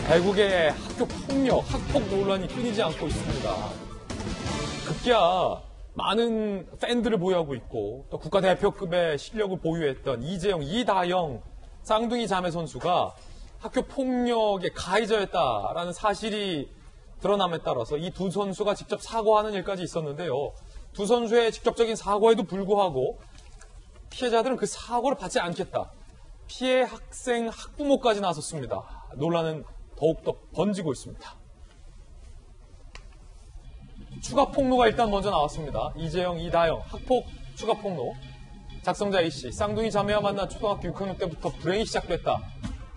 대국의 학교 폭력, 학폭 논란이 끊이지 않고 있습니다. 급기야 많은 팬들을 보유하고 있고 또 국가대표급의 실력을 보유했던 이재영, 이다영 쌍둥이 자매 선수가 학교 폭력의 가해자였다라는 사실이 드러남에 따라서 이 두 선수가 직접 사과하는 일까지 있었는데요. 두 선수의 직접적인 사과에도 불구하고 피해자들은 그 사과를 받지 않겠다. 피해 학생, 학부모까지 나섰습니다. 논란은 더욱더 번지고 있습니다. 추가 폭로가 일단 먼저 나왔습니다. 이재영, 이다영, 학폭 추가 폭로. 작성자 A씨, 쌍둥이 자매와 만나 초등학교 6학년 때부터 불행이 시작됐다.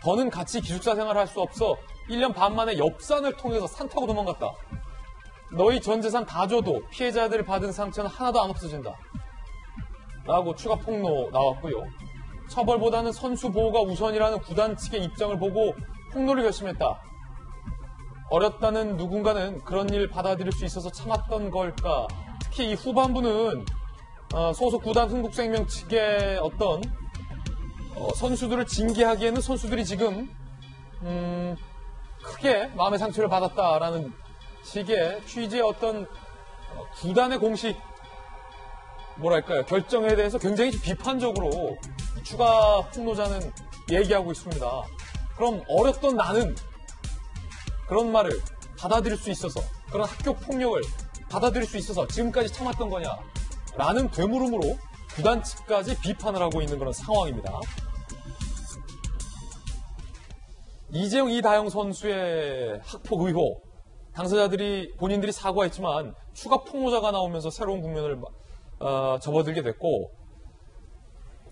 더는 같이 기숙사 생활을 할 수 없어 1년 반 만에 옆산을 통해서 산 타고 도망갔다. 너희 전 재산 다 줘도 피해자들이 받은 상처는 하나도 안 없어진다. 라고 추가 폭로 나왔고요. 처벌보다는 선수 보호가 우선이라는 구단 측의 입장을 보고 폭로를 결심했다. 어렸다는 누군가는 그런 일 받아들일 수 있어서 참았던 걸까? 특히 이 후반부는 소속 구단 흥국생명 측의 어떤 선수들을 징계하기에는 선수들이 지금 크게 마음의 상처를 받았다라는 식의 취지의 어떤 구단의 공식 뭐랄까요 결정에 대해서 굉장히 비판적으로 추가 폭로자는 얘기하고 있습니다. 그럼 어렸던 나는 그런 말을 받아들일 수 있어서 그런 학교 폭력을 받아들일 수 있어서 지금까지 참았던 거냐 라는 되물음으로 구단 측까지 비판을 하고 있는 그런 상황입니다. 이재영, 이다영 선수의 학폭 의혹 당사자들이 본인들이 사과했지만 추가 폭로자가 나오면서 새로운 국면을 접어들게 됐고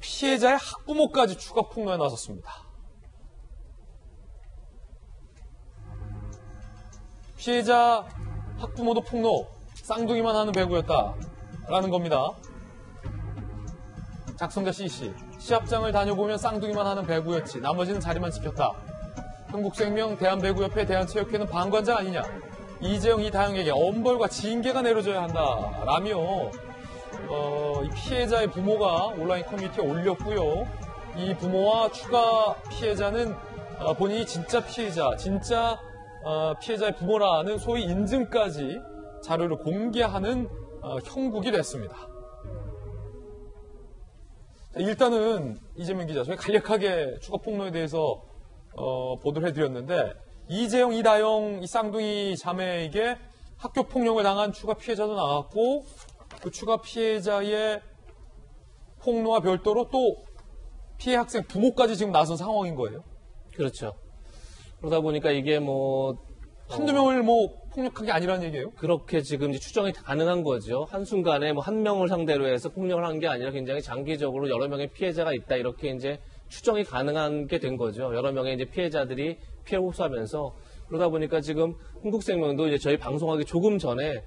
피해자의 학부모까지 추가 폭로에 나섰습니다. 피해자 학부모도 폭로, 쌍둥이만 하는 배구였다라는 겁니다. 작성자 C씨, 시합장을 다녀보면 쌍둥이만 하는 배구였지 나머지는 자리만 지켰다. 흥국생명, 대한배구협회, 대한체육회는 방관자 아니냐. 이재영, 이다영에게 엄벌과 징계가 내려져야 한다라며 이 피해자의 부모가 온라인 커뮤니티에 올렸고요. 이 부모와 추가 피해자는 본인이 진짜 피해자, 진짜 피해자의 부모라는 소위 인증까지 자료를 공개하는 형국이 됐습니다. 일단은 이재명 기자, 저희 간략하게 추가 폭로에 대해서 보도를 해드렸는데 이재영, 이다영 이 쌍둥이 자매에게 학교 폭력을 당한 추가 피해자도 나왔고 그 추가 피해자의 폭로와 별도로 또 피해 학생 부모까지 지금 나선 상황인 거예요. 그렇죠. 그러다 보니까 이게 한두 명을 폭력한 게 아니라는 얘기예요? 그렇게 지금 이제 추정이 가능한 거죠. 한순간에 한 명을 상대로 해서 폭력을 한 게 아니라 굉장히 장기적으로 여러 명의 피해자가 있다. 이렇게 이제 추정이 가능한 게 된 거죠. 여러 명의 이제 피해자들이 피해를 흡수하면서 그러다 보니까 지금 흥국생명도 이제 저희 방송하기 조금 전에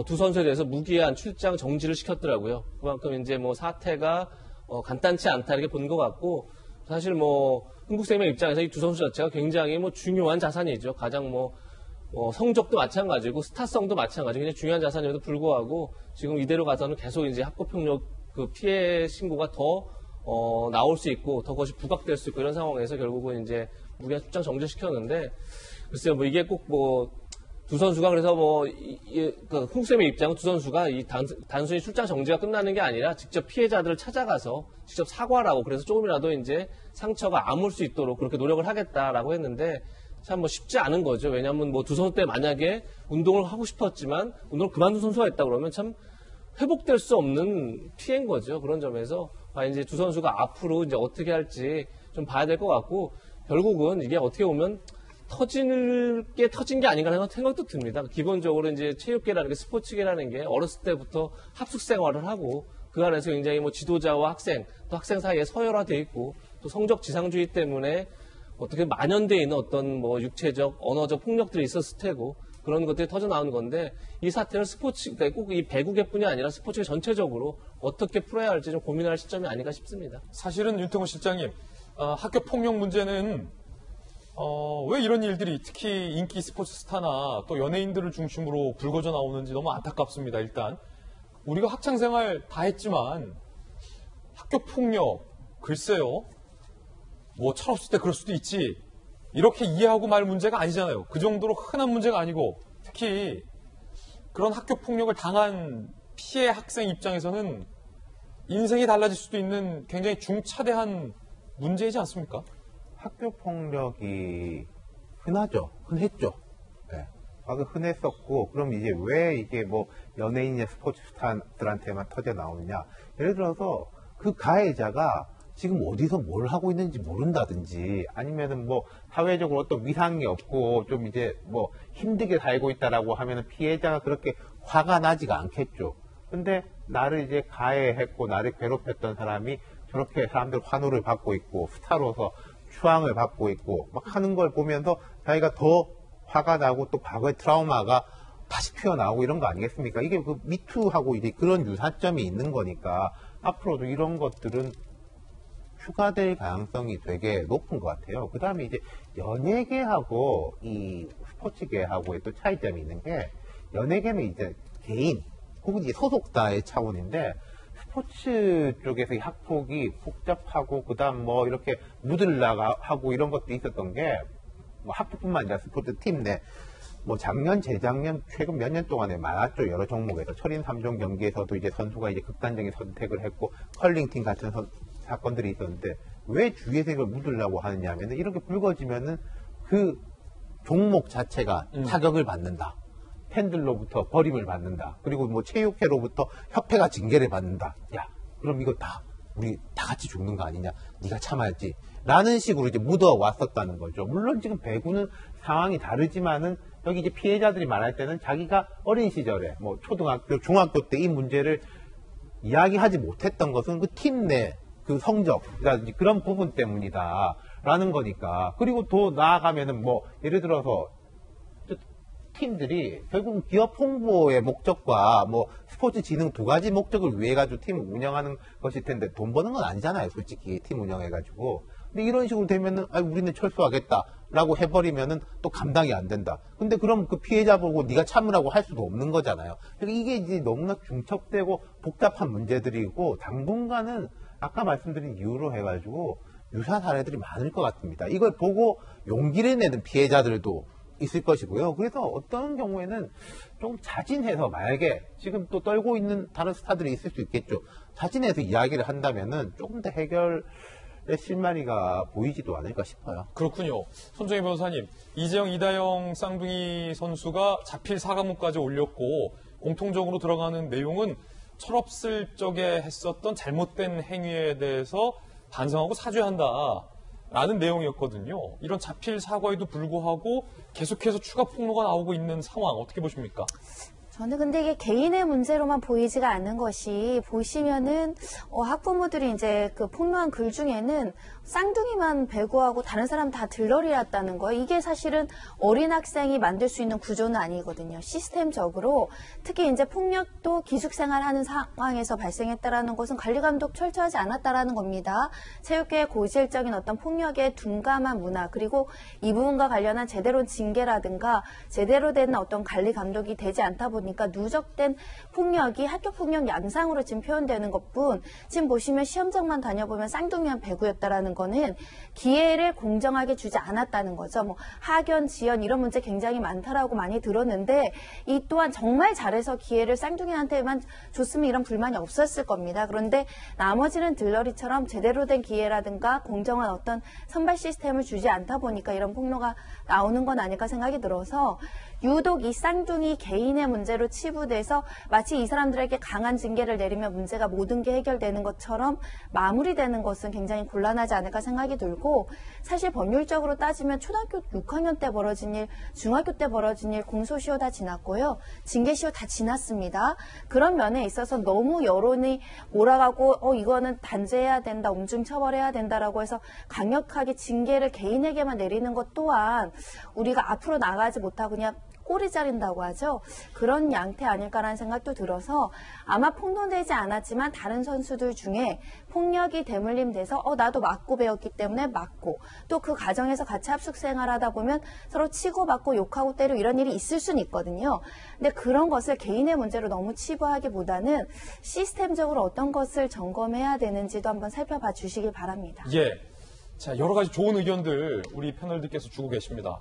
두 선수에 대해서 무기한 출장 정지를 시켰더라고요. 그만큼 이제 사태가 간단치 않다 이렇게 본 것 같고 사실 흥국생명 입장에서 이 두 선수 자체가 굉장히 중요한 자산이죠. 가장 성적도 마찬가지고 스타성도 마찬가지고 굉장히 중요한 자산임에도 불구하고 지금 이대로 가서는 계속 이제 학교폭력 그 피해 신고가 더 나올 수 있고 더 그것이 부각될 수 있고 이런 상황에서 결국은 이제 무기한 출장 정지시켰는데 글쎄요 이게 꼭 두 선수가 그래서 흥국생명 입장은 두 선수가 단순히 출장 정지가 끝나는 게 아니라 직접 피해자들을 찾아가서 직접 사과를 하고 그래서 조금이라도 이제 상처가 아물 수 있도록 그렇게 노력을 하겠다라고 했는데 참 쉽지 않은 거죠. 왜냐하면 두 선수 때 만약에 운동을 하고 싶었지만 운동을 그만둔 선수가 있다 그러면 참 회복될 수 없는 피해인 거죠. 그런 점에서 이제 두 선수가 앞으로 이제 어떻게 할지 좀 봐야 될 것 같고 결국은 이게 어떻게 보면 터진 게 아닌가라는 생각도 듭니다. 기본적으로 이제 체육계라는 게 스포츠계라는 게 어렸을 때부터 합숙 생활을 하고 그 안에서 굉장히 지도자와 학생 또 학생 사이에 서열화되어 있고 또 성적 지상주의 때문에 어떻게 만연되어 있는 어떤 육체적 언어적 폭력들이 있었을 테고 그런 것들이 터져 나오는 건데 이 사태는 그러니까 꼭 이 배구계뿐이 아니라 스포츠계 전체적으로 어떻게 풀어야 할지 좀 고민할 시점이 아닌가 싶습니다. 사실은 윤태곤 실장님 학교 폭력 문제는 왜 이런 일들이 특히 인기 스포츠 스타나 또 연예인들을 중심으로 불거져 나오는지 너무 안타깝습니다. 일단 우리가 학창생활 다 했지만 학교 폭력 글쎄요 철없을 때 그럴 수도 있지 이렇게 이해하고 말 문제가 아니잖아요. 그 정도로 흔한 문제가 아니고 특히 그런 학교 폭력을 당한 피해 학생 입장에서는 인생이 달라질 수도 있는 굉장히 중차대한 문제이지 않습니까? 학교 폭력이 흔했죠. 네. 흔했었고, 그럼 이제 왜 이게 뭐 연예인이나 스포츠 스타들한테만 터져 나오느냐? 예를 들어서 그 가해자가 지금 어디서 뭘 하고 있는지 모른다든지, 아니면은 뭐 사회적으로 어떤 위상이 없고 좀 이제 뭐 힘들게 살고 있다라고 하면은 피해자가 그렇게 화가 나지가 않겠죠. 근데 나를 이제 가해했고 나를 괴롭혔던 사람이 저렇게 사람들 환호를 받고 있고 스타로서 추앙을 받고 있고 막 하는 걸 보면서 자기가 더 화가 나고 또 과거의 트라우마가 다시 튀어나오고 이런 거 아니겠습니까? 이게 그 미투하고 이제 그런 유사점이 있는 거니까 앞으로도 이런 것들은 추가될 가능성이 되게 높은 것 같아요. 그 다음에 이제 연예계하고 이 스포츠계하고의 또 차이점이 있는 게, 연예계는 이제 개인 혹은 이제 소속사의 차원인데, 스포츠 쪽에서 이 학폭이 복잡하고 그다음 뭐 이렇게 묻으려고 하고 이런 것도 있었던 게, 뭐 학폭뿐만 아니라 스포츠 팀 내 뭐 작년, 재작년, 최근 몇 년 동안에 많았죠. 여러 종목에서. 철인 3종 경기에서도 이제 선수가 이제 극단적인 선택을 했고, 컬링팀 같은 사건들이 있었는데, 왜 주위에서 이걸 묻으려고 하느냐 하면은, 이렇게 불거지면은 그 종목 자체가 타격을 받는다. 팬들로부터 버림을 받는다. 그리고 뭐 체육회로부터 협회가 징계를 받는다. 야, 그럼 이거 우리 다 같이 죽는 거 아니냐? 네가 참아야지. 라는 식으로 이제 묻어왔었다는 거죠. 물론 지금 배구는 상황이 다르지만은, 여기 이제 피해자들이 말할 때는 자기가 어린 시절에 뭐 초등학교, 중학교 때 이 문제를 이야기하지 못했던 것은 그 팀 내 그 성적이라든지 그런 부분 때문이다. 라는 거니까. 그리고 더 나아가면은 뭐 예를 들어서 팀들이 결국 기업 홍보의 목적과 뭐 스포츠 진흥 두 가지 목적을 위해 가지고 팀을 운영하는 것일 텐데, 돈 버는 건 아니잖아요, 솔직히 팀 운영해가지고. 근데 이런 식으로 되면은 우리는 철수하겠다라고 해버리면은 또 감당이 안 된다. 근데 그럼 그 피해자 보고 네가 참으라고 할 수도 없는 거잖아요. 그러니까 이게 이제 너무나 중첩되고 복잡한 문제들이고, 당분간은 아까 말씀드린 이유로 해가지고 유사 사례들이 많을 것 같습니다. 이걸 보고 용기를 내는 피해자들도 있을 것이고요. 그래서 어떤 경우에는 좀 자진해서, 만약에 지금 또 떨고 있는 다른 스타들이 있을 수 있겠죠. 자진해서 이야기를 한다면은 조금 더 해결의 실마리가 보이지도 않을까 싶어요. 그렇군요. 손정희 변호사님, 이재영, 이다영 쌍둥이 선수가 자필 사과문까지 올렸고, 공통적으로 들어가는 내용은 철없을 적에 했었던 잘못된 행위에 대해서 반성하고 사죄한다 라는 내용이었거든요. 이런 자필 사과에도 불구하고 계속해서 추가 폭로가 나오고 있는 상황, 어떻게 보십니까? 저는 근데 이게 개인의 문제로만 보이지가 않는 것이, 보시면은 학부모들이 이제 그 폭로한 글 중에는 쌍둥이만 배구하고 다른 사람 다 들러리였다는 거예요. 이게 사실은 어린 학생이 만들 수 있는 구조는 아니거든요. 시스템적으로 특히 이제 폭력도 기숙생활하는 상황에서 발생했다라는 것은 관리 감독 철저하지 않았다라는 겁니다. 체육계의 고질적인 어떤 폭력에 둔감한 문화, 그리고 이 부분과 관련한 제대로 징계라든가 제대로 된 어떤 관리 감독이 되지 않다 보니까 누적된 폭력이 학교 폭력 양상으로 지금 표현되는 것뿐, 지금 보시면 시험장만 다녀보면 쌍둥이만 배구였다라는 거는 기회를 공정하게 주지 않았다는 거죠. 뭐 학연, 지연 이런 문제 굉장히 많다라고 많이 들었는데, 이 또한 정말 잘해서 기회를 쌍둥이한테만 줬으면 이런 불만이 없었을 겁니다. 그런데 나머지는 들러리처럼 제대로 된 기회라든가 공정한 어떤 선발 시스템을 주지 않다 보니까 이런 폭로가 나오는 건 아닐까 생각이 들어서, 유독 이 쌍둥이 개인의 문제로 치부돼서 마치 이 사람들에게 강한 징계를 내리면 문제가 모든 게 해결되는 것처럼 마무리되는 것은 굉장히 곤란하지 않을까 생각이 들고, 사실 법률적으로 따지면 초등학교 6학년 때 벌어진 일, 중학교 때 벌어진 일 공소시효 다 지났고요. 징계시효 다 지났습니다. 그런 면에 있어서 너무 여론이 몰아가고 이거는 단죄해야 된다, 엄중 처벌해야 된다라고 해서 강력하게 징계를 개인에게만 내리는 것 또한 우리가 앞으로 나가지 못하고 그냥 꼬리 자른다고 하죠. 그런 양태 아닐까라는 생각도 들어서, 아마 폭로되지 않았지만 다른 선수들 중에 폭력이 대물림돼서 나도 맞고 배웠기 때문에 맞고, 또 그 과정에서 같이 합숙 생활하다 보면 서로 치고받고 욕하고 때리고 이런 일이 있을 수는 있거든요. 근데 그런 것을 개인의 문제로 너무 치부하기보다는 시스템적으로 어떤 것을 점검해야 되는지도 한번 살펴봐 주시길 바랍니다. 예. 자, 여러 가지 좋은 의견들 우리 패널들께서 주고 계십니다.